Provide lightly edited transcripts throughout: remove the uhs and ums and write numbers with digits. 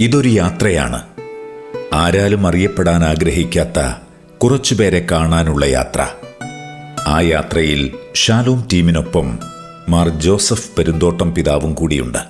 ഇതൊരു യാത്രയാണ്. ആരാലും അറിയപ്പെടാൻ ആഗ്രഹിക്കാത്ത കുറച്ചുപേരെ കാണാനുള്ള യാത്ര. ആ യാത്രയിൽ ഷാലോം ടീമിനൊപ്പം മാർ ജോസഫ് പെരുന്തോട്ടം പിതാവും കൂടിയുണ്ട്.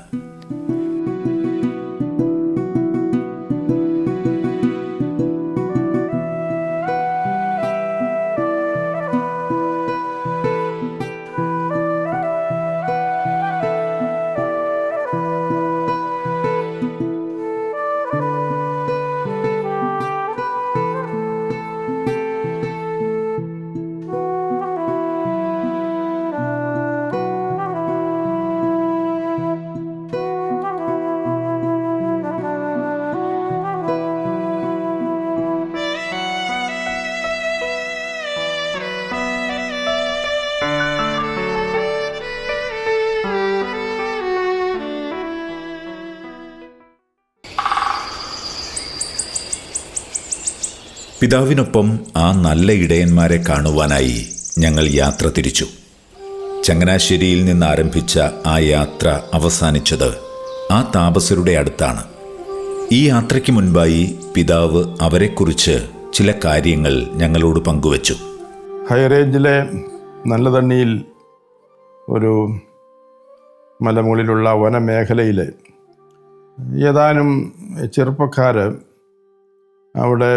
പിതാവിനൊപ്പം ആ നല്ല ഇടയന്മാരെ കാണുവാനായി ഞങ്ങൾ യാത്ര തിരിച്ചു. ചങ്ങനാശ്ശേരിയിൽ നിന്ന് ആരംഭിച്ച ആ യാത്ര അവസാനിച്ചത് ആ താപസരുടെ അടുത്താണ്. ഈ യാത്രയ്ക്ക് മുൻപായി പിതാവ് അവരെക്കുറിച്ച് ചില കാര്യങ്ങൾ ഞങ്ങളോട് പങ്കുവച്ചു. ഹൈറേഞ്ചിലെ നല്ല തണ്ണിയിൽ ഒരു മലമുകളിലുള്ള വനമേഖലയിൽ ഏതാനും ചെറുപ്പക്കാർ അവിടെ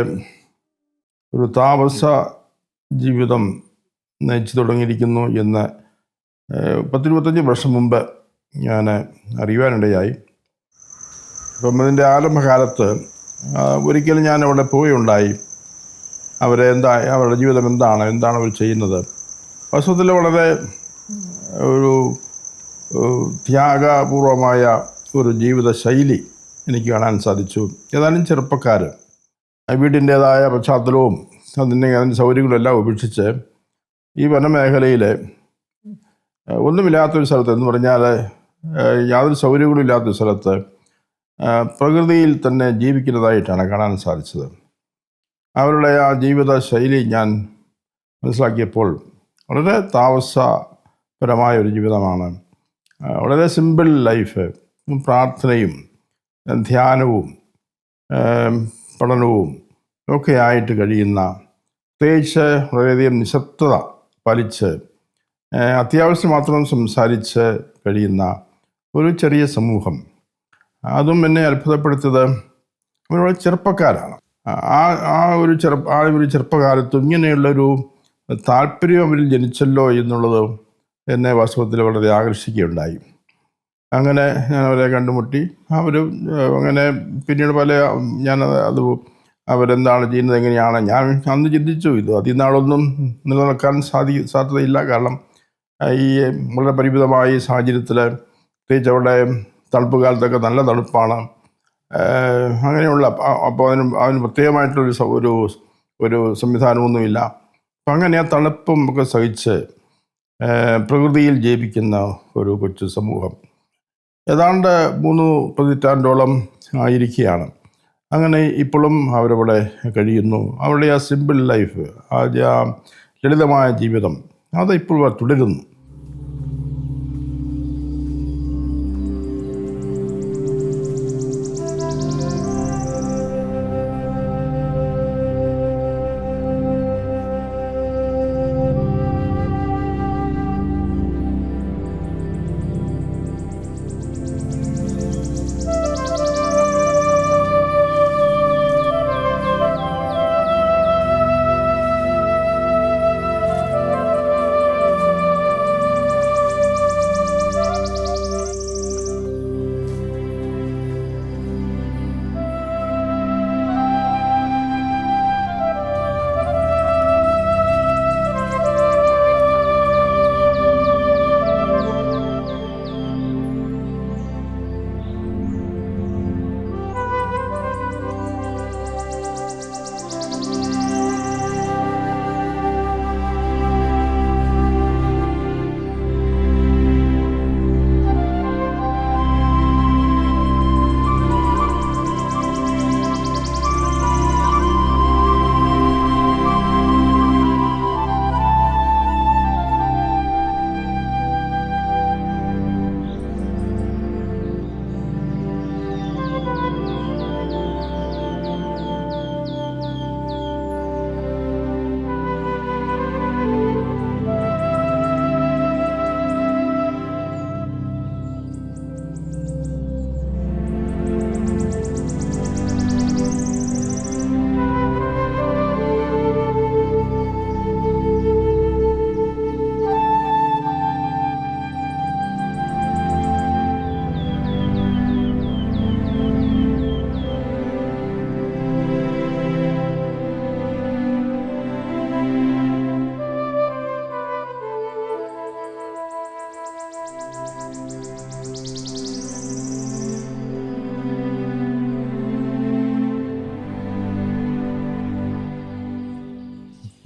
ഒരു താമസ ജീവിതം നയിച്ചു തുടങ്ങിയിരിക്കുന്നു എന്ന് 10-25 വർഷം മുമ്പ് ഞാൻ അറിയുവാനിടയായി. അപ്പം അതിൻ്റെ ആരംഭകാലത്ത് ഒരിക്കലും ഞാൻ അവിടെ പോവുകയുണ്ടായി. അവരുടെ ജീവിതം എന്താണ് അവർ ചെയ്യുന്നത്. വാസ്തവത്തിൽ വളരെ ഒരു ത്യാഗപൂർവമായ ഒരു ജീവിത ശൈലി എനിക്ക് കാണാൻ സാധിച്ചു. ഏതാനും ചെറുപ്പക്കാർ വീടിൻ്റേതായ പശ്ചാത്തലവും അതിൻ്റെ സൗകര്യങ്ങളെല്ലാം ഉപേക്ഷിച്ച് ഈ വനമേഖലയിൽ ഒന്നുമില്ലാത്തൊരു സ്ഥലത്ത്, എന്ന് പറഞ്ഞാൽ യാതൊരു സൗകര്യങ്ങളും ഇല്ലാത്തൊരു സ്ഥലത്ത് പ്രകൃതിയിൽ തന്നെ ജീവിക്കുന്നതായിട്ടാണ് കാണാൻ സാധിച്ചത്. അവരുടെ ആ ജീവിത ശൈലി ഞാൻ മനസ്സിലാക്കിയപ്പോൾ വളരെ താമസപരമായ ഒരു ജീവിതമാണ്. വളരെ സിമ്പിൾ ലൈഫ്, പ്രാർത്ഥനയും ധ്യാനവും പഠനവും ഒക്കെ ആയിട്ട് കഴിയുന്ന, പ്രത്യേകിച്ച് വളരെയധികം നിശബ്ദത പാലിച്ച് അത്യാവശ്യം മാത്രം സംസാരിച്ച് കഴിയുന്ന ഒരു ചെറിയ സമൂഹം. അതും എന്നെ അത്ഭുതപ്പെടുത്തിയത് അവരുടെ ചെറുപ്പക്കാരാണ്. ആ ഒരു ചെറുപ്പകാലത്ത് ഇങ്ങനെയുള്ളൊരു താല്പര്യം അവരിൽ ജനിച്ചല്ലോ എന്നുള്ളത് എന്നെ വാസ്തവത്തിൽ വളരെ ആകർഷിക്കുകയുണ്ടായി. അങ്ങനെ ഞാൻ അവരെ കണ്ടുമുട്ടി. അവർ അങ്ങനെ പിന്നീട് അത് അവരെന്താണ് ചെയ്യുന്നത്, എങ്ങനെയാണ്, ഞാൻ അന്ന് ചിന്തിച്ചു ഇത് അതിനാളൊന്നും നിലനിൽക്കാൻ സാധ്യതയില്ല. കാരണം ഈ വളരെ പരിമിതമായ ഈ സാഹചര്യത്തിൽ, പ്രത്യേകിച്ച് അവിടെ തണുപ്പ് കാലത്തൊക്കെ നല്ല തണുപ്പാണ്. അങ്ങനെയുള്ള അപ്പോൾ അതിന് പ്രത്യേകമായിട്ടുള്ളൊരു ഒരു സംവിധാനമൊന്നുമില്ല. അപ്പം അങ്ങനെ ആ തണുപ്പും ഒക്കെ സഹിച്ച് പ്രകൃതിയിൽ ജീവിക്കുന്ന ഒരു കൊച്ചു സമൂഹം ഏതാണ്ട് 3 പതിറ്റാണ്ടോളം ആയിരിക്കുകയാണ്. അങ്ങനെ ഇപ്പോഴും അവരവിടെ കഴിയുന്നു. അവരുടെ ആ സിമ്പിൾ ലൈഫ്, ആ ലളിതമായ ജീവിതം അത് ഇപ്പോഴും തുടരുന്നു.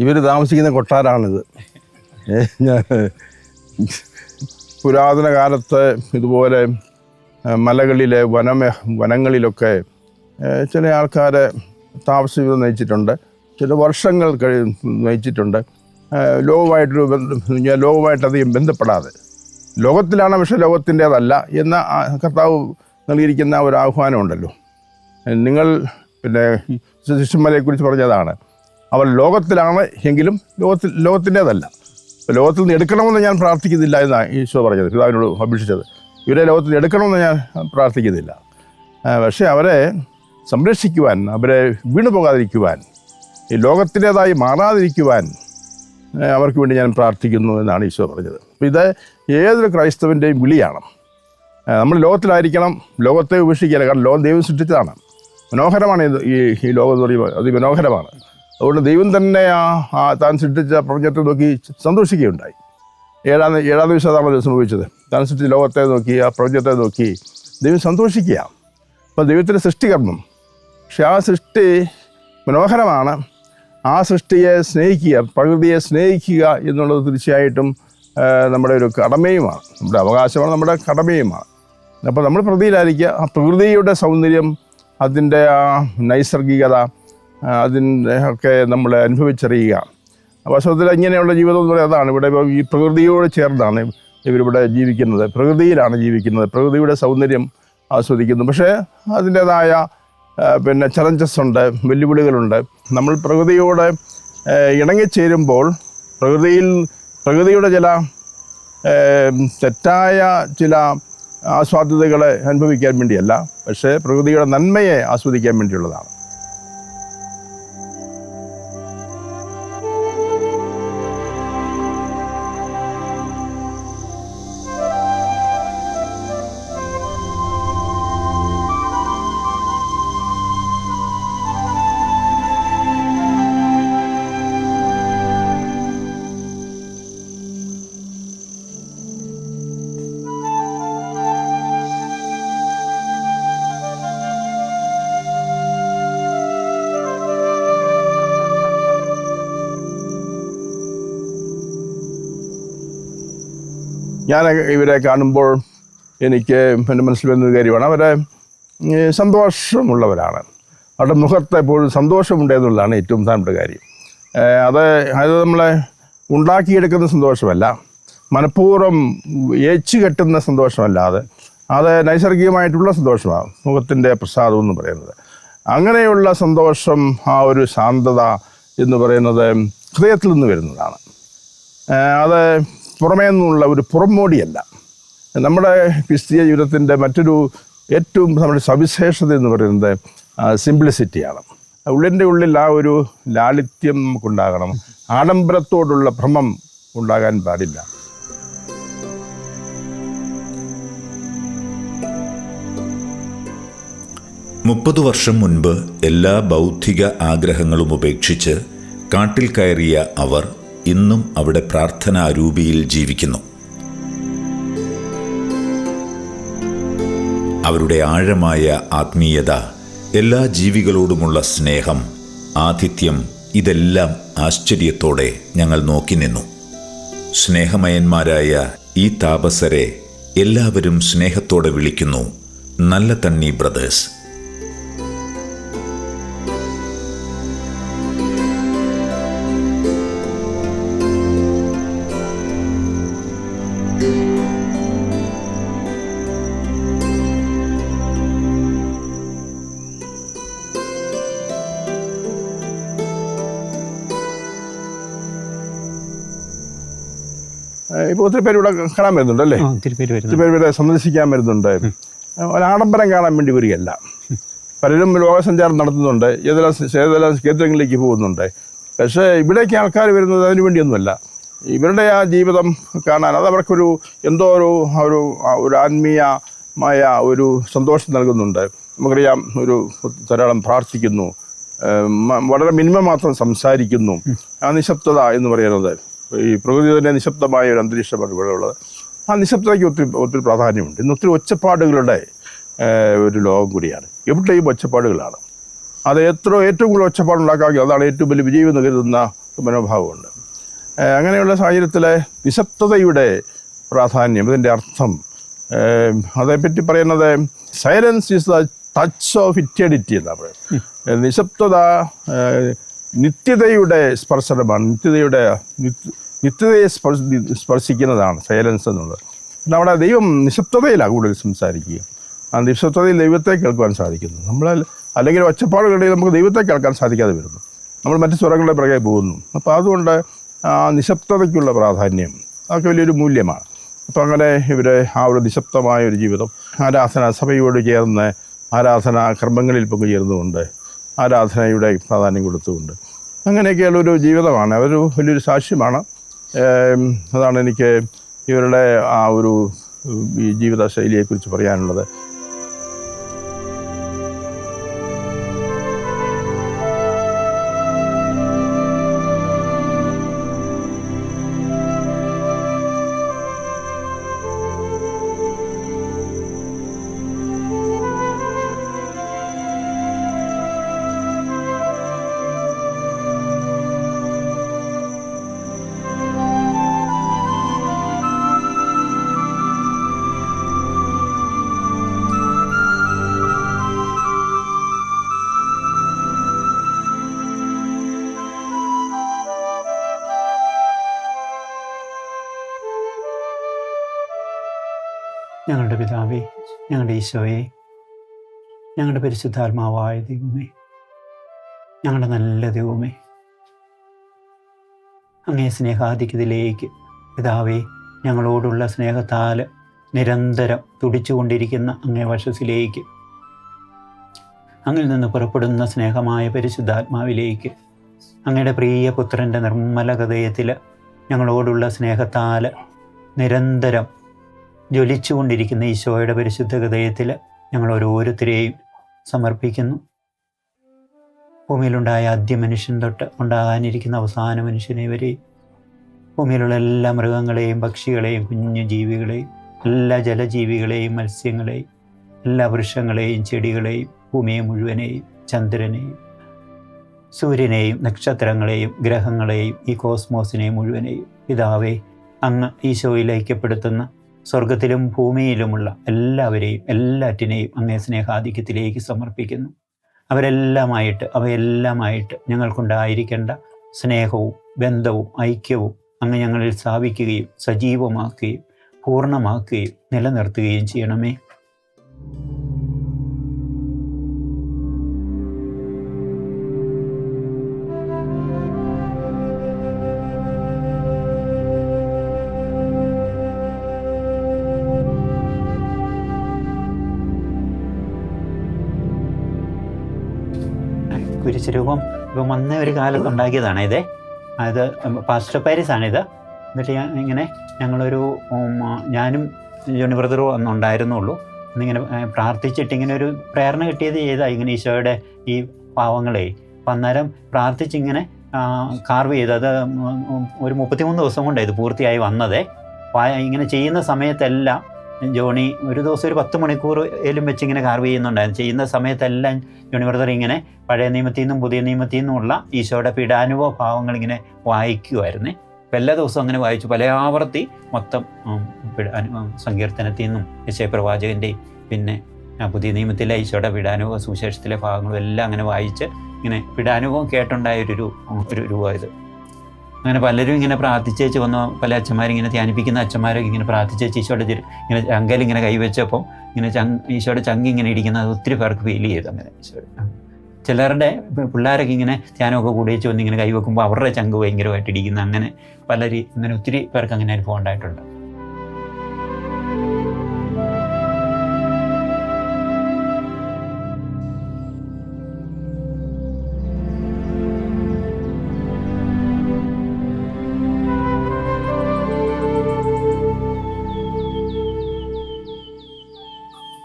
ഇവർ താമസിക്കുന്ന കൊട്ടാരാണിത്. ഞാൻ പുരാതന കാലത്ത് ഇതുപോലെ മലകളിലെ വനങ്ങളിലൊക്കെ ചില ആൾക്കാരെ താമസം നയിച്ചിട്ടുണ്ട്, ചില വർഷങ്ങൾ നയിച്ചിട്ടുണ്ട്. ലോകവുമായിട്ടധികം ബന്ധപ്പെടാതെ ലോകത്തിലാണ്, പക്ഷെ ലോകത്തിൻ്റേതല്ല എന്ന കർത്താവ് നൽകിയിരിക്കുന്ന ഒരു ആഹ്വാനമുണ്ടല്ലോ. നിങ്ങൾ പിന്നെ ശിഷ്യന്മാരെക്കുറിച്ച് പറഞ്ഞതാണ്, അവർ ലോകത്തിലാണ് എങ്കിലും ലോകത്തിൻ്റേതല്ല. ലോകത്തിൽ നിന്ന് എടുക്കണമെന്ന് ഞാൻ പ്രാർത്ഥിക്കുന്നില്ല എന്നാണ് ഈശോ പറഞ്ഞത്, പിതാവിനോട് അപേക്ഷിച്ചത്. ഇവരെ ലോകത്തിൽ നിന്ന് എടുക്കണമെന്ന് ഞാൻ പ്രാർത്ഥിക്കുന്നില്ല, പക്ഷേ അവരെ സംരക്ഷിക്കുവാൻ, അവരെ വീണു പോകാതിരിക്കുവാൻ, ഈ ലോകത്തിൻ്റേതായി മാറാതിരിക്കുവാൻ അവർക്ക് വേണ്ടി ഞാൻ പ്രാർത്ഥിക്കുന്നു എന്നാണ് ഈശോ പറഞ്ഞത്. അപ്പോൾ ഇത് ഏതൊരു ക്രൈസ്തവൻ്റെയും വിളിയാണ്. നമ്മൾ ലോകത്തിലായിരിക്കണം, ലോകത്തെ ഉപേക്ഷിക്കില്ല. കാരണം ലോകം ദൈവം സൃഷ്ടിച്ചതാണ്, മനോഹരമാണ്. ഈ ലോകം എന്ന് പറയുമ്പോൾ അതിമനോഹരമാണ്. അതുകൊണ്ട് ദൈവം തന്നെ താൻ സൃഷ്ടിച്ച പ്രപഞ്ചത്തെ നോക്കി സന്തോഷിക്കുകയുണ്ടായി. ഏഴാം ദിവസം അതാണ് സംഭവിച്ചത്. താൻ സൃഷ്ടിച്ച ലോകത്തെ നോക്കി, ആ പ്രപഞ്ചത്തെ നോക്കി ദൈവം സന്തോഷിക്കുക. അപ്പോൾ ദൈവത്തിൻ്റെ സൃഷ്ടികർമ്മം, പക്ഷെ ആ സൃഷ്ടി മനോഹരമാണ്. ആ സൃഷ്ടിയെ സ്നേഹിക്കുക, പ്രകൃതിയെ സ്നേഹിക്കുക എന്നുള്ളത് തീർച്ചയായിട്ടും നമ്മുടെ ഒരു കടമയുമാണ്, നമ്മുടെ അവകാശമാണ്, നമ്മുടെ കടമയുമാണ്. അപ്പോൾ നമ്മൾ പ്രകൃതിയിലായിരിക്കുക, ആ പ്രകൃതിയുടെ സൗന്ദര്യം, അതിൻ്റെ ആ നൈസർഗികത, അതിൻ്റെ ഒക്കെ നമ്മൾ അനുഭവിച്ചറിയുക. വാസ്തവത്തിൽ ഇങ്ങനെയുള്ള ജീവിതം എന്ന് പറയുന്നത് അതാണ്. ഇവിടെ ഈ പ്രകൃതിയോട് ചേർന്നാണ് ഇവരിവിടെ ജീവിക്കുന്നത്, പ്രകൃതിയിലാണ് ജീവിക്കുന്നത്, പ്രകൃതിയുടെ സൗന്ദര്യം ആസ്വദിക്കുന്നു. പക്ഷേ അതിൻ്റേതായ പിന്നെ ചലഞ്ചസ് ഉണ്ട്, വെല്ലുവിളികളുണ്ട്. നമ്മൾ പ്രകൃതിയോട് ഇണങ്ങിച്ചേരുമ്പോൾ പ്രകൃതിയുടെ ചില തെറ്റായ ചില ആസ്വാദ്യതകളെ അനുഭവിക്കാൻ വേണ്ടിയല്ല, പക്ഷേ പ്രകൃതിയുടെ നന്മയെ ആസ്വദിക്കാൻ വേണ്ടിയുള്ളതാണ്. ഞാൻ ഇവരെ കാണുമ്പോൾ എനിക്ക് എൻ്റെ മനസ്സിൽ വരുന്നൊരു കാര്യമാണ്, അവരെ സന്തോഷമുള്ളവരാണ്. അവരുടെ മുഖത്ത് എപ്പോഴും സന്തോഷമുണ്ട് എന്നുള്ളതാണ് ഏറ്റവും പ്രധാനപ്പെട്ട കാര്യം. അത് നമ്മളെ ഉണ്ടാക്കിയെടുക്കുന്ന സന്തോഷമല്ല, മനഃപൂർവ്വം ഏച്ചു കെട്ടുന്ന സന്തോഷമല്ലാതെ അത് നൈസർഗികമായിട്ടുള്ള സന്തോഷമാണ് മുഖത്തിൻ്റെ പ്രസാദം എന്ന് പറയുന്നത്. അങ്ങനെയുള്ള സന്തോഷം, ആ ഒരു ശാന്തത എന്ന് പറയുന്നത് ഹൃദയത്തിൽ നിന്ന് വരുന്നതാണ്. അത് പുറമേ നിന്നുള്ള ഒരു പുറമോടിയല്ല. നമ്മുടെ ക്രിസ്തീയ ജീവിതത്തിൻ്റെ മറ്റൊരു ഏറ്റവും നമ്മുടെ സവിശേഷത എന്ന് പറയുന്നത് സിംപ്ലിസിറ്റിയാണ്. ഉള്ളിൻ്റെ ഉള്ളിൽ ആ ഒരു ലാളിത്യം നമുക്കുണ്ടാകണം. ആഡംബരത്തോടുള്ള ഭ്രമം ഉണ്ടാകാൻ പാടില്ല. മുപ്പത് വർഷം മുൻപ് എല്ലാ ബൗദ്ധിക ആഗ്രഹങ്ങളും ഉപേക്ഷിച്ച് കാട്ടിൽ കയറിയ അവർ ഇന്നും അവിടെ പ്രാർത്ഥനാരൂപിയിൽ ജീവിക്കുന്നു. അവരുടെ ആഴമായ ആത്മീയത, എല്ലാ ജീവികളോടുമുള്ള സ്നേഹം, ആതിഥ്യം, ഇതെല്ലാം ആശ്ചര്യത്തോടെ ഞങ്ങൾ നോക്കി നിന്നു. സ്നേഹമയന്മാരായ ഈ താപസരെ എല്ലാവരും സ്നേഹത്തോടെ വിളിക്കുന്നു നല്ല തണ്ണി ബ്രദേഴ്സ്. ഇപ്പോൾ ഒത്തിരി പേര് ഇവിടെ കാണാൻ വരുന്നുണ്ട് അല്ലേ? ഒത്തിരി പേര് ഇവിടെ സന്ദർശിക്കാൻ വരുന്നുണ്ട്. ഒരാഡംബരം കാണാൻ വേണ്ടി വരികയല്ല. പലരും ലോകസഞ്ചാരം നടത്തുന്നുണ്ട്, ഏതെല്ലാം കേന്ദ്രങ്ങളിലേക്ക് പോകുന്നുണ്ട്. പക്ഷേ ഇവിടേക്ക് ആൾക്കാർ വരുന്നത് അതിനു വേണ്ടിയൊന്നുമല്ല. ഇവരുടെ ആ ജീവിതം കാണാൻ, അത് അവർക്കൊരു എന്തോ ഒരു ആത്മീയമായ ഒരു സന്തോഷം നൽകുന്നുണ്ട്. നമുക്കറിയാം, ധാരാളം പ്രാർത്ഥിക്കുന്നു, വളരെ മിനിമം മാത്രം സംസാരിക്കുന്നു. ആ നിശബ്ദത എന്ന് പറയുന്നത്, ഈ പ്രകൃതി തന്നെ നിശബ്ദമായ ഒരു അന്തരീക്ഷമാണ് ഇവിടെ ഉള്ളത്. ആ നിശബ്ദതയ്ക്ക് ഒത്തിരി പ്രാധാന്യമുണ്ട്. ഇന്ന് ഒത്തിരി ഒച്ചപ്പാടുകളുടെ ഒരു ലോകം കൂടിയാണ്. എവിടെയും ഒച്ചപ്പാടുകളാണ്. അത് ഏറ്റവും കൂടുതൽ ഒച്ചപ്പാടുണ്ടാക്കാമെങ്കിൽ അതാണ് ഏറ്റവും വലിയ വിജയം എന്ന് കരുതുന്ന മനോഭാവമുണ്ട്. അങ്ങനെയുള്ള സാഹചര്യത്തിൽ നിശബ്ദതയുടെ പ്രാധാന്യം, ഇതിൻ്റെ അർത്ഥം അതേപ്പറ്റി പറയുന്നത് silence is the touch of eternity എന്നാണ് പറയുന്നത്. നിശബ്ദത നിത്യതയുടെ സ്പർശനമാണ്, നിത്യതയെ സ്പർശിക്കുന്നതാണ് സൈലൻസ് എന്നുള്ളത്. നമ്മുടെ ദൈവം നിശബ്ദതയിലാണ് കൂടുതൽ സംസാരിക്കുക. ആ നിശബ്ദതയിൽ ദൈവത്തെ കേൾക്കുവാൻ സാധിക്കുന്നു. നമ്മൾ അല്ലെങ്കിൽ ഒച്ചപ്പാടുകളിൽ നമുക്ക് ദൈവത്തെ കേൾക്കാൻ സാധിക്കാതെ വരുന്നു, നമ്മൾ മറ്റു സ്വരങ്ങളുടെ പിറകെ പോകുന്നു. അപ്പോൾ അതുകൊണ്ട് ആ നിശബ്ദതയ്ക്കുള്ള പ്രാധാന്യം അതൊക്കെ വലിയൊരു മൂല്യമാണ്. അപ്പോൾ അങ്ങനെ ഇവർ ആ ഒരു നിശബ്ദമായ ഒരു ജീവിതം, ആരാധന സഭയോട് ചേർന്ന് ആരാധനാ കർമ്മങ്ങളിൽ പങ്കുചേർന്നുകൊണ്ട് ആരാധനയുടെ പ്രാധാന്യം കൊടുത്തുകൊണ്ട് അങ്ങനെയൊക്കെയുള്ളൊരു ജീവിതമാണ്. അതൊരു വലിയൊരു സാക്ഷ്യമാണ്. അതാണ് എനിക്ക് ഇവരുടെ ആ ഒരു ഈ ജീവിത ശൈലിയെക്കുറിച്ച് പറയാനുള്ളത്. ഞങ്ങളുടെ പിതാവേ, ഞങ്ങളുടെ ഈശോയെ, ഞങ്ങളുടെ പരിശുദ്ധാത്മാവായ ദൈവമേ, ഞങ്ങളുടെ നല്ല ദൈവമേ, അങ്ങേ സ്നേഹാധിക്യത്തിലേക്ക് പിതാവേ, ഞങ്ങളോടുള്ള സ്നേഹത്താൽ നിരന്തരം തുടിച്ചുകൊണ്ടിരിക്കുന്ന അങ്ങേ വശത്തിലേക്ക്, അങ്ങിൽ നിന്ന് പുറപ്പെടുന്ന സ്നേഹമായ പരിശുദ്ധാത്മാവിലേക്ക്, അങ്ങയുടെ പ്രിയ പുത്രൻ്റെ നിർമ്മല ഹൃദയത്തിൽ ഞങ്ങളോടുള്ള സ്നേഹത്താൽ നിരന്തരം ജ്വലിച്ചുകൊണ്ടിരിക്കുന്ന ഈശോയുടെ പരിശുദ്ധ ഹൃദയത്തിൽ ഞങ്ങൾ ഓരോരുത്തരെയും സമർപ്പിക്കുന്നു. ഭൂമിയിലുണ്ടായ ആദ്യ മനുഷ്യൻ തൊട്ട് ഉണ്ടാകാനിരിക്കുന്ന അവസാന മനുഷ്യനെ വരെയും, ഭൂമിയിലുള്ള എല്ലാ മൃഗങ്ങളെയും പക്ഷികളെയും കുഞ്ഞു ജീവികളെയും എല്ലാ ജലജീവികളെയും മത്സ്യങ്ങളെയും എല്ലാ വൃക്ഷങ്ങളെയും ചെടികളെയും ഭൂമിയെ മുഴുവനെയും ചന്ദ്രനെയും സൂര്യനെയും നക്ഷത്രങ്ങളെയും ഗ്രഹങ്ങളെയും ഈ കോസ്മോസിനെ മുഴുവനെയും പിതാവേ, അങ്ങ് ഈശോയിൽ ഐക്യപ്പെടുത്തുന്ന സ്വർഗത്തിലും ഭൂമിയിലുമുള്ള എല്ലാവരെയും എല്ലാറ്റിനെയും അങ്ങേ സ്നേഹാധിക്യത്തിലേക്ക് സമർപ്പിക്കുന്നു. അവയെല്ലാമായിട്ട് ഞങ്ങൾക്കുണ്ടായിരിക്കേണ്ട സ്നേഹവും ബന്ധവും ഐക്യവും അങ്ങ് ഞങ്ങളിൽ സ്ഥാപിക്കുകയും സജീവമാക്കുകയും പൂർണ്ണമാക്കുകയും നിലനിർത്തുകയും ചെയ്യണമേ. കുരിശുരൂപം ഇപ്പം വന്ന ഒരു കാലത്ത് ഉണ്ടാക്കിയതാണ് ഇത്. അത് പാസ്റ്റർ പാരീസാണിത്. എന്നിട്ട് ഞങ്ങളൊരു ഞാനും ജോണി ബ്രദറും അന്നുണ്ടായിരുന്നുള്ളൂ. എന്നിങ്ങനെ പ്രാർത്ഥിച്ചിട്ട് ഇങ്ങനെ ഒരു പ്രേരണ കിട്ടിയത് ചെയ്താൽ ഇങ്ങനെ ഈശോയുടെ ഈ പാവങ്ങളെ അപ്പം അന്നേരം പ്രാർത്ഥിച്ചിങ്ങനെ കാർവ് ചെയ്ത് അത് ഒരു 33 ദിവസം കൊണ്ടാണ് ഇത് പൂർത്തിയായി വന്നത്. ഇങ്ങനെ ചെയ്യുന്ന സമയത്തെല്ലാം ജോണി ഒരു ദിവസം ഒരു 10 മണിക്കൂർ ഏലും വെച്ച് ഇങ്ങനെ കാർവ് ചെയ്യുന്നുണ്ടായിരുന്നു. ചെയ്യുന്ന സമയത്തെല്ലാം ജോണി ബ്രദർ ഇങ്ങനെ പഴയ നിയമത്തിൽ നിന്നും പുതിയ നിയമത്തിൽ നിന്നുമുള്ള ഈശോയുടെ പീഡാനുഭവ ഭാവങ്ങൾ ഇങ്ങനെ വായിക്കുമായിരുന്നേ. അപ്പം എല്ലാ ദിവസവും അങ്ങനെ വായിച്ചു പല ആവർത്തി മൊത്തം സങ്കീർത്തനത്തിൽ നിന്നും യെശയ്യാപ്രവാചകൻ്റെയും പിന്നെ പുതിയ നിയമത്തിലെ ഈശോയുടെ പീഡാനുഭവ സുവിശേഷത്തിലെ ഭാഗങ്ങളും എല്ലാം അങ്ങനെ വായിച്ച് ഇങ്ങനെ പീഡാനുഭവം കേട്ടുണ്ടായൊരു രൂപം ഇത്. അങ്ങനെ പലരും ഇങ്ങനെ പ്രാർത്ഥിച്ചേച്ച് വന്ന പല അച്ഛന്മാരിങ്ങനെ ധ്യാനിപ്പിക്കുന്ന അച്ഛന്മാരൊക്കെ ഇങ്ങനെ പ്രാർത്ഥിച്ചേച്ച് ഈശോയുടെ ഇങ്ങനെ ചങ്കയിൽ ഇങ്ങനെ കൈവച്ചപ്പോൾ ഇങ്ങനെ ഈശോയുടെ ചങ്ക് ഇങ്ങനെ ഇരിക്കുന്നത് ഒത്തിരി പേർക്ക് ഫീൽ ചെയ്തു. അങ്ങനെ ചിലരുടെ പിള്ളേരൊക്കെ ഇങ്ങനെ ധ്യാനമൊക്കെ കൂടിയേച്ച് വന്ന് ഇങ്ങനെ കൈവെക്കുമ്പോൾ അവരുടെ ചങ്ക് ഭയങ്കരമായിട്ട് ഇരിക്കുന്ന അങ്ങനെ അങ്ങനെ ഒത്തിരി പേർക്ക് അങ്ങനെ അനുഭവം ഉണ്ടായിട്ടുണ്ട്.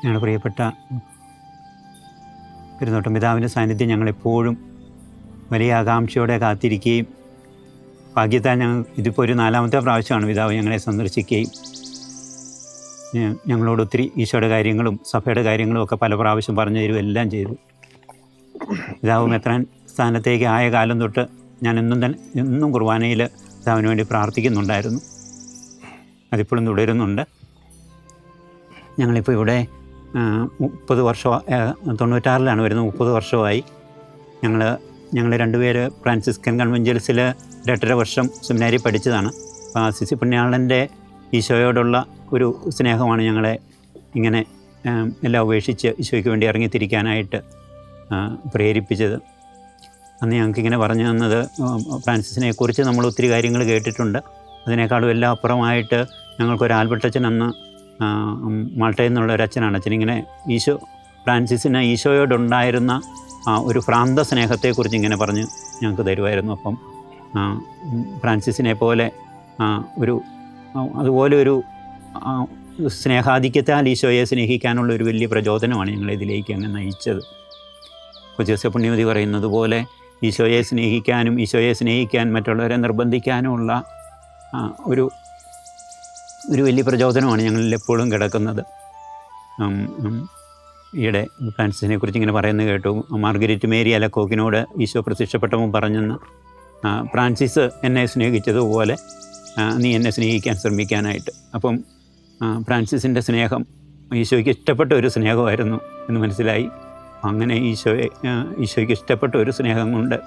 ഞങ്ങളുടെ പ്രിയപ്പെട്ട പെരുന്നോട്ടം പിതാവിൻ്റെ സാന്നിധ്യം ഞങ്ങളെപ്പോഴും വലിയ ആകാംക്ഷയോടെ കാത്തിരിക്കുകയും ഭാഗ്യത്താൽ ഇതിപ്പോൾ ഒരു 4ാമത്തെ പ്രാവശ്യമാണ് പിതാവ് ഞങ്ങളെ സന്ദർശിക്കുകയും ഞങ്ങളോട് ഒത്തിരി ഈശോയുടെ കാര്യങ്ങളും സഭയുടെ കാര്യങ്ങളും ഒക്കെ പല പ്രാവശ്യം പറഞ്ഞു തരും എല്ലാം ചെയ്തു. പിതാവ് മെത്രാൻ സ്ഥാനത്തേക്ക് ആയ കാലം തൊട്ട് ഞാൻ എന്നും കുർബാനയിൽ പിതാവിന് വേണ്ടി പ്രാർത്ഥിക്കുന്നുണ്ടായിരുന്നു. അതിപ്പോഴും തുടരുന്നുണ്ട്. ഞങ്ങളിപ്പോൾ ഇവിടെ 30 വർഷം 96-ലാണ് വരുന്നത്. 30 വർഷമായി. ഞങ്ങൾ രണ്ടുപേര് ഫ്രാൻസിസ്കൻ കൺവെൻജൽസിൽ 2.5 വർഷം സെമിനാരി പഠിച്ചതാണ്. അപ്പോൾ സിസി പുണ്യാളൻ്റെ ഈശോയോടുള്ള ഒരു സ്നേഹമാണ് ഞങ്ങളെ ഇങ്ങനെ എല്ലാം ഉപേക്ഷിച്ച് ഈശോയ്ക്ക് വേണ്ടി ഇറങ്ങിത്തിരിക്കാനായിട്ട് പ്രേരിപ്പിച്ചത്. അന്ന് ഞങ്ങൾക്കിങ്ങനെ പറഞ്ഞു തന്നത്, ഫ്രാൻസിസിനെക്കുറിച്ച് നമ്മൾ ഒത്തിരി കാര്യങ്ങൾ കേട്ടിട്ടുണ്ട്. അതിനേക്കാളും എല്ലാം അപ്പുറമായിട്ട് ഞങ്ങൾക്കൊരു ആൽബർട്ടച്ചൻ അന്ന് മാൾട്ടയിൽ നിന്നുള്ള ഒരു അച്ഛനാണ്. അച്ഛനിങ്ങനെ ഫ്രാൻസിസിന് ഈശോയോടുണ്ടായിരുന്ന ഒരു ഭ്രാന്ത സ്നേഹത്തെക്കുറിച്ച് ഇങ്ങനെ പറഞ്ഞ് ഞങ്ങൾക്ക് തരുമായിരുന്നു. അപ്പം ഫ്രാൻസിസിനെ പോലെ അതുപോലെ ഒരു സ്നേഹാധിക്യത്താൽ ഈശോയെ സ്നേഹിക്കാനുള്ള ഒരു വലിയ പ്രചോദനമാണ് ഞങ്ങളിതിലേക്ക് അങ്ങ് നയിച്ചത്. കൊച്ചി പുണ്യവതി പറയുന്നത് പോലെ ഈശോയെ സ്നേഹിക്കാൻ മറ്റുള്ളവരെ നിർബന്ധിക്കാനുമുള്ള ഒരു വലിയ പ്രചോദനമാണ് ഞങ്ങളിൽ എപ്പോഴും കിടക്കുന്നത്. ഈയിടെ ഫ്രാൻസിസിനെ കുറിച്ച് ഇങ്ങനെ പറയുന്നത് കേട്ടു. മാർഗരറ്റ് മേരി അലക്കോക്കിനോട് ഈശോ പ്രത്യക്ഷപ്പെട്ടപ്പോൾ പറഞ്ഞെന്ന്, ഫ്രാൻസിസ് എന്നെ സ്നേഹിച്ചതുപോലെ നീ എന്നെ സ്നേഹിക്കാൻ ശ്രമിക്കാനായിട്ട്. അപ്പം ഫ്രാൻസിസിൻ്റെ സ്നേഹം ഈശോയ്ക്ക് ഇഷ്ടപ്പെട്ട ഒരു സ്നേഹമായിരുന്നു എന്ന് മനസ്സിലായി. അങ്ങനെ ഈശോയ്ക്ക് ഇഷ്ടപ്പെട്ട ഒരു സ്നേഹം കൊണ്ട്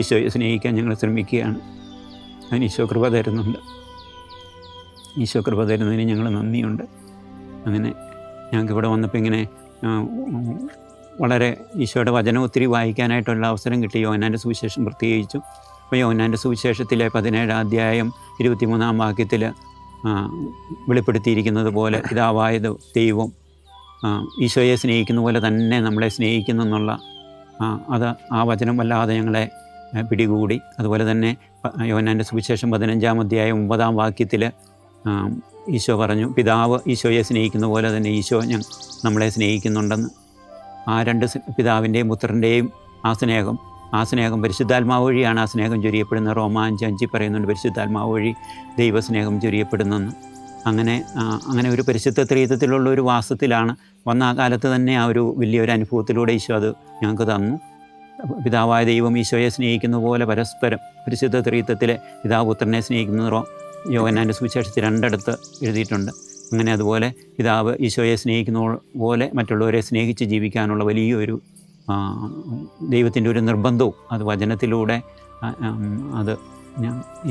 ഈശോയെ സ്നേഹിക്കാൻ ഞങ്ങൾ ശ്രമിക്കുകയാണ്. അതിന് ഈശോ കൃപ തരുന്നുണ്ട്. ഈശോ കൃപ തരുന്നതിന് ഞങ്ങൾ നന്ദിയുണ്ട്. അങ്ങനെ ഞങ്ങൾക്കിവിടെ വന്നപ്പോൾ ഇങ്ങനെ വളരെ ഈശോയുടെ വചനം ഒത്തിരി വായിക്കാനായിട്ടുള്ള അവസരം കിട്ടി. യോഹന്നാൻ്റെ സുവിശേഷം പ്രത്യേകിച്ചും. അപ്പോൾ യോഹന്നാൻ്റെ സുവിശേഷത്തിലെ 17-ാം അധ്യായം 23-ാം വാക്യത്തിൽ വെളിപ്പെടുത്തിയിരിക്കുന്നത് പോലെ പിതാവായ ദൈവം ഈശോയെ സ്നേഹിക്കുന്ന പോലെ തന്നെ നമ്മളെ സ്നേഹിക്കുന്നു എന്നുള്ള ആ വചനം വല്ലാതെ ഞങ്ങളെ പിടികൂടി. അതുപോലെ തന്നെ യോഹന്നാൻ്റെ സുവിശേഷം 15-ാം അധ്യായം 9-ാം വാക്യത്തിൽ ഈശോ പറഞ്ഞു, പിതാവ് ഈശോയെ സ്നേഹിക്കുന്ന പോലെ തന്നെ ഈശോ നമ്മളെ സ്നേഹിക്കുന്നുണ്ടെന്ന്. ആ രണ്ട് പിതാവിൻ്റെയും പുത്രൻ്റെയും ആ സ്നേഹം പരിശുദ്ധാത്മാവ് വഴിയാണ് ആ സ്നേഹം ചൊരിയപ്പെടുന്നത്. റോമാ 5:5 പറയുന്നുണ്ട് പരിശുദ്ധാത്മാവ് വഴി ദൈവസ്നേഹം ചൊരിയപ്പെടുന്നെന്ന്. അങ്ങനെ ഒരു പരിശുദ്ധ ത്രിത്വത്തിലുള്ള ഒരു വാസത്തിലാണ് വന്ന ആ കാലത്ത് തന്നെ ആ ഒരു വലിയൊരു അനുഭവത്തിലൂടെ ഈശോ അത് ഞങ്ങൾക്ക് തന്നു. പിതാവായ ദൈവം ഈശോയെ സ്നേഹിക്കുന്ന പോലെ പരസ്പരം പരിശുദ്ധ ത്രിത്വത്തിലെ പിതാവ് പുത്രനെ സ്നേഹിക്കുന്ന യോഹന്നാൻ്റെ സുവിശേഷത്തിൽ 2 എഴുതിയിട്ടുണ്ട്. അങ്ങനെ അതുപോലെ പിതാവ് ഈശോയെ സ്നേഹിക്കുന്ന പോലെ മറ്റുള്ളവരെ സ്നേഹിച്ച് ജീവിക്കാനുള്ള വലിയൊരു ദൈവത്തിൻ്റെ ഒരു നിർബന്ധവും അത് വചനത്തിലൂടെ അത്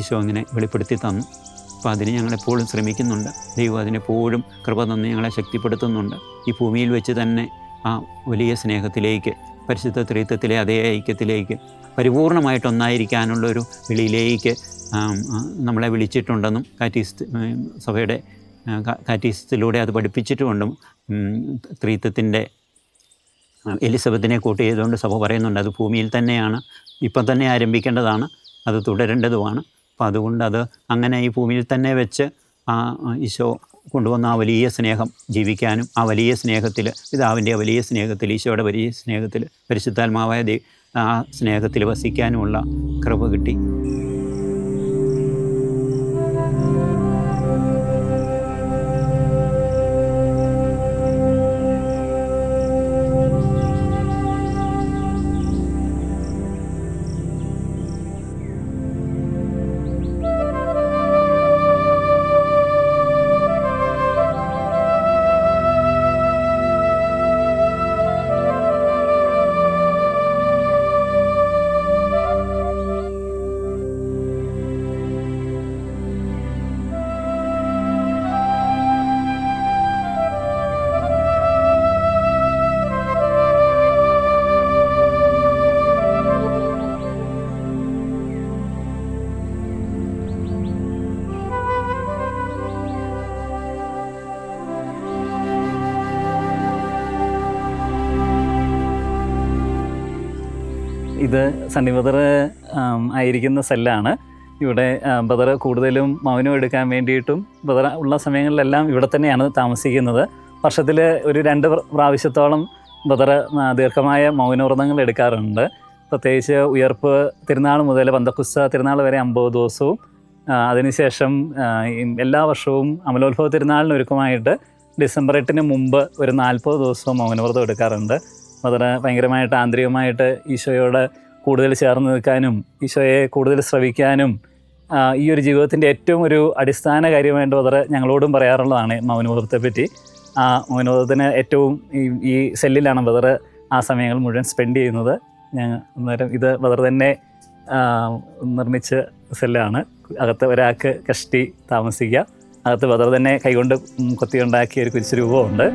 ഈശോ അങ്ങനെ വെളിപ്പെടുത്തി തന്നു. അപ്പോൾ അതിന് ഞങ്ങളെപ്പോഴും ശ്രമിക്കുന്നുണ്ട്. ദൈവം അതിനെപ്പോഴും കൃപ തന്ന് ഞങ്ങളെ ശക്തിപ്പെടുത്തുന്നുണ്ട്. ഈ ഭൂമിയിൽ വെച്ച് തന്നെ ആ വലിയ സ്നേഹത്തിലേക്ക്, പരിശുദ്ധ ത്രിത്വത്തിലെ അതേ ഐക്യത്തിലേക്ക് പരിപൂർണമായിട്ടൊന്നായിരിക്കാനുള്ളൊരു വിളിയിലേക്ക് നമ്മളെ വിളിച്ചിട്ടുണ്ടെന്നും സഭയുടെ കാറ്റീസത്തിലൂടെ അത് പഠിപ്പിച്ചിട്ടുമുണ്ടും. ത്രിത്വത്തിൻ്റെ എലിസബത്തിനെ കൂട്ടി ചെയ്തുകൊണ്ട് സഭ പറയുന്നുണ്ട് അത് ഭൂമിയിൽ തന്നെയാണ്, ഇപ്പം തന്നെ ആരംഭിക്കേണ്ടതാണ്, അത് തുടരേണ്ടതുമാണ്. അപ്പോൾ അതുകൊണ്ട് അത് അങ്ങനെ ഈ ഭൂമിയിൽ തന്നെ വെച്ച് ഈശോ കൊണ്ടുവന്ന ആ വലിയ സ്നേഹം ജീവിക്കാനും ആ വലിയ സ്നേഹത്തിൽ, പിതാവിൻ്റെ വലിയ സ്നേഹത്തിൽ, ഈശോയുടെ വലിയ സ്നേഹത്തിൽ, പരിശുദ്ധാത്മാവായ ആ സ്നേഹത്തിൽ വസിക്കാനുമുള്ള കൃപ കിട്ടി. ഇത് സണ്ണി ബ്രദർ ആയിരിക്കുന്ന സെല്ലാണ്. ഇവിടെ ബ്രദർ കൂടുതലും മൗനം എടുക്കാൻ വേണ്ടിയിട്ടും ബ്രദർ ഉള്ള സമയങ്ങളിലെല്ലാം ഇവിടെ തന്നെയാണ് താമസിക്കുന്നത്. വർഷത്തിൽ ഒരു 2 പ്രാവശ്യത്തോളം ബ്രദർ ദീർഘമായ മൗനവ്രതങ്ങൾ എടുക്കാറുണ്ട്. പ്രത്യേകിച്ച് ഉയർപ്പ് തിരുനാൾ മുതൽ പന്തക്കുസ്ത തിരുനാൾ വരെ 50 ദിവസവും അതിനുശേഷം എല്ലാ വർഷവും അമലോത്ഭവ തിരുനാളിനൊരുക്കമായിട്ട് ഡിസംബർ 8-ന് മുമ്പ് ഒരു 40 ദിവസവും മൗനവ്രതം എടുക്കാറുണ്ട്. ബ്രദർ ഭയങ്കരമായിട്ട് ആന്തരികമായിട്ട് ഈശോയോട് കൂടുതൽ ചേർന്ന് നിൽക്കാനും ഈശോയെ കൂടുതൽ ശ്രവിക്കാനും ഈ ഒരു ജീവിതത്തിൻ്റെ ഏറ്റവും ഒരു അടിസ്ഥാന കാര്യമായിട്ട് ബദർ ഞങ്ങളോടും പറയാറുള്ളതാണ് മൗനബോധത്തെ പറ്റി. ആ മൗനബോധത്തിന് ഏറ്റവും ഈ സെല്ലിലാണ് ബദർ ആ സമയങ്ങൾ മുഴുവൻ സ്പെൻഡ് ചെയ്യുന്നത്. അന്നേരം ഇത് ബദർ തന്നെ നിർമ്മിച്ച സെല്ലാണ്. അകത്ത് ഒരാൾക്ക് കഷ്ടി താമസിക്കുക. അകത്ത് ബദർ തന്നെ കൈകൊണ്ട് കൊത്തിയുണ്ടാക്കിയ ഒരു കുരിശുരൂപമുണ്ട്.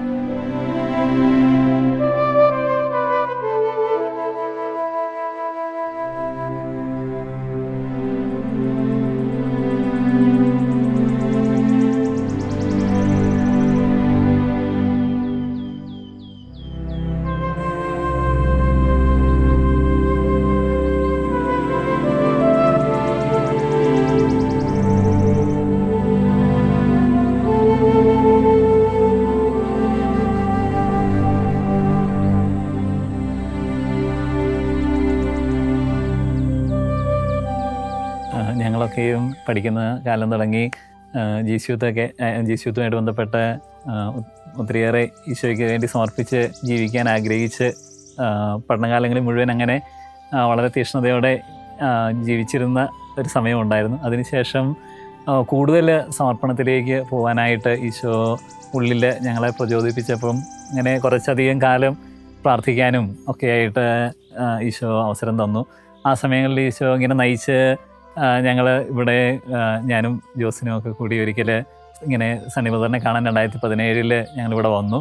ഞങ്ങളൊക്കെയും പഠിക്കുന്ന കാലം തുടങ്ങി ജീസ്യൂത്തുമായിട്ട് ബന്ധപ്പെട്ട ഒത്തിരിയേറെ ഈശോയ്ക്ക് വേണ്ടി സമർപ്പിച്ച് ജീവിക്കാൻ ആഗ്രഹിച്ച് പഠനകാലങ്ങളിൽ മുഴുവൻ അങ്ങനെ വളരെ തീക്ഷ്ണതയോടെ ജീവിച്ചിരുന്ന ഒരു സമയമുണ്ടായിരുന്നു. അതിനുശേഷം കൂടുതൽ സമർപ്പണത്തിലേക്ക് പോകാനായിട്ട് ഈശോ ഉള്ളിൽ ഞങ്ങളെ പ്രചോദിപ്പിച്ചപ്പം ഇങ്ങനെ കുറച്ചധികം കാലം പ്രാർത്ഥിക്കാനും ഒക്കെയായിട്ട് ഈശോ അവസരം തന്നു. ആ സമയങ്ങളിൽ ഈശോ ഇങ്ങനെ നയിച്ച് ഞങ്ങൾ ഇവിടെ ഞാനും ജോസിനും ഒക്കെ കൂടി ഒരിക്കൽ ഇങ്ങനെ സണ്ണിബദറിനെ കാണാൻ 2017 ഞങ്ങളിവിടെ വന്നു.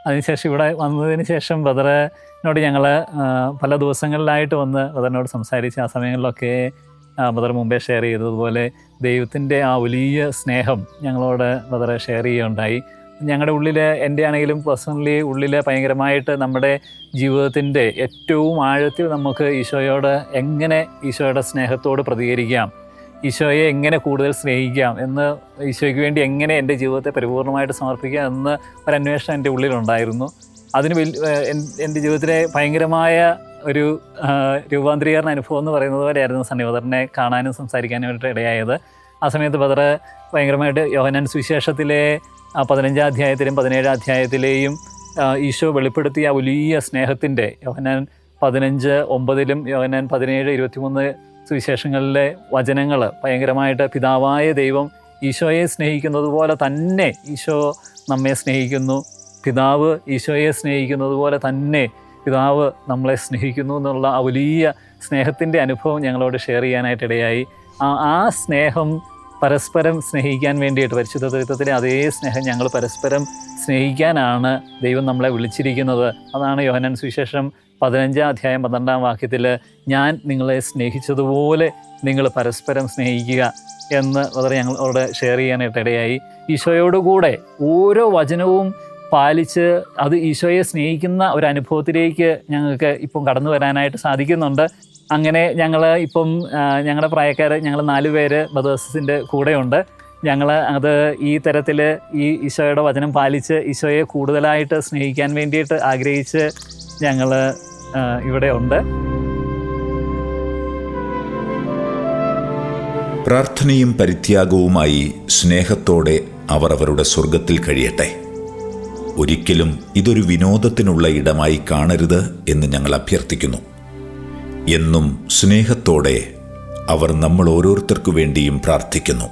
അതിനുശേഷം ഇവിടെ വന്നതിന് ശേഷം ബദറിനോട് ഞങ്ങൾ പല ദിവസങ്ങളിലായിട്ട് വന്ന് ബദറിനോട് സംസാരിച്ച് ആ സമയങ്ങളിലൊക്കെ ബദർ മുമ്പേ ഷെയർ ചെയ്തതുപോലെ ദൈവത്തിൻ്റെ ആ വലിയ സ്നേഹം ഞങ്ങളോട് ബദർ ഷെയർ ചെയ്യുകയുണ്ടായി. ഞങ്ങളുടെ ഉള്ളിൽ, എൻ്റെ ആണെങ്കിലും പേഴ്സണലി ഉള്ളിൽ ഭയങ്കരമായിട്ട് നമ്മുടെ ജീവിതത്തിൻ്റെ ഏറ്റവും ആഴത്തിൽ നമുക്ക് ഈശോയോട് എങ്ങനെ ഈശോയുടെ സ്നേഹത്തോട് പ്രതികരിക്കാം, ഈശോയെ എങ്ങനെ കൂടുതൽ സ്നേഹിക്കാം എന്ന്, ഈശോയ്ക്ക് വേണ്ടി എങ്ങനെ എൻ്റെ ജീവിതത്തെ പരിപൂർണമായിട്ട് സമർപ്പിക്കാം എന്ന് ഒരന്വേഷണം എൻ്റെ ഉള്ളിലുണ്ടായിരുന്നു. അതിന് എൻ്റെ ജീവിതത്തിലെ ഭയങ്കരമായ ഒരു രൂപാന്തരീകരണ അനുഭവം എന്ന് പറയുന്നത് പോലെയായിരുന്നു സണ്ണിബദറിനെ കാണാനും സംസാരിക്കാനുമായിട്ട് ഇടയായത്. ആ സമയത്ത് ബദർ ഭയങ്കരമായിട്ട് യോഹന്നാൻ സുവിശേഷത്തിലെ 15-ാം അധ്യായത്തിലും 17-ാം അധ്യായത്തിലെയും ഈശോ വെളിപ്പെടുത്തിയ വലിയ സ്നേഹത്തിൻ്റെ യോഹന്നാൻ 15:9 യോഹന്നാൻ 17:23 സുവിശേഷങ്ങളിലെ വചനങ്ങൾ ഭയങ്കരമായിട്ട് പിതാവായ ദൈവം ഈശോയെ സ്നേഹിക്കുന്നത് പോലെ തന്നെ ഈശോ നമ്മെ സ്നേഹിക്കുന്നു, പിതാവ് ഈശോയെ സ്നേഹിക്കുന്നത് പോലെ തന്നെ പിതാവ് നമ്മളെ സ്നേഹിക്കുന്നു എന്നുള്ള ആ വലിയ സ്നേഹത്തിൻ്റെ അനുഭവം ഞങ്ങളോട് ഷെയർ ചെയ്യാനായിട്ടിടയായി. ആ സ്നേഹം പരസ്പരം സ്നേഹിക്കാൻ വേണ്ടിയിട്ട്, പരിശുദ്ധ ത്രിത്വത്തിലെ അതേ സ്നേഹം ഞങ്ങൾ പരസ്പരം സ്നേഹിക്കാനാണ് ദൈവം നമ്മളെ വിളിച്ചിരിക്കുന്നത്. അതാണ് യോഹന്നാൻ സുവിശേഷം 15-ാം അധ്യായം 12-ാം വാക്യത്തിൽ ഞാൻ നിങ്ങളെ സ്നേഹിച്ചതുപോലെ നിങ്ങൾ പരസ്പരം സ്നേഹിക്കുക എന്ന് വളരെ ഞങ്ങളോട് ഷെയർ ചെയ്യാനായിട്ടിടയായി. ഈശോയോടുകൂടെ ഓരോ വചനവും പാലിച്ച് അത് ഈശോയെ സ്നേഹിക്കുന്ന ഒരു അനുഭവത്തിലേക്ക് ഞങ്ങൾക്ക് ഇപ്പം കടന്നു വരാനായിട്ട് സാധിക്കുന്നുണ്ട്. അങ്ങനെ ഞങ്ങൾ ഇപ്പം ഞങ്ങളുടെ പ്രായക്കാർ ഞങ്ങൾ 4 പേര് ബ്രദേഴ്സിൻ്റെ കൂടെയുണ്ട്. ഞങ്ങൾ അത് ഈ തരത്തിൽ ഈ ഈശോയുടെ വചനം പാലിച്ച് ഈശോയെ കൂടുതലായിട്ട് സ്നേഹിക്കാൻ വേണ്ടിയിട്ട് ആഗ്രഹിച്ച് ഞങ്ങൾ ഇവിടെ ഉണ്ട്. പ്രാർത്ഥനയും പരിത്യാഗവുമായി സ്നേഹത്തോടെ അവർ അവരുടെ സ്വർഗത്തിൽ കഴിയട്ടെ. ഒരിക്കലും ഇതൊരു വിനോദത്തിനുള്ള ഇടമായി കാണരുത് എന്ന് ഞങ്ങൾ അഭ്യർത്ഥിക്കുന്നു. എന്നും സ്നേഹത്തോടെ അവർ നമ്മൾ ഓരോരുത്തർക്കു വേണ്ടിയും പ്രാർത്ഥിക്കുന്നു.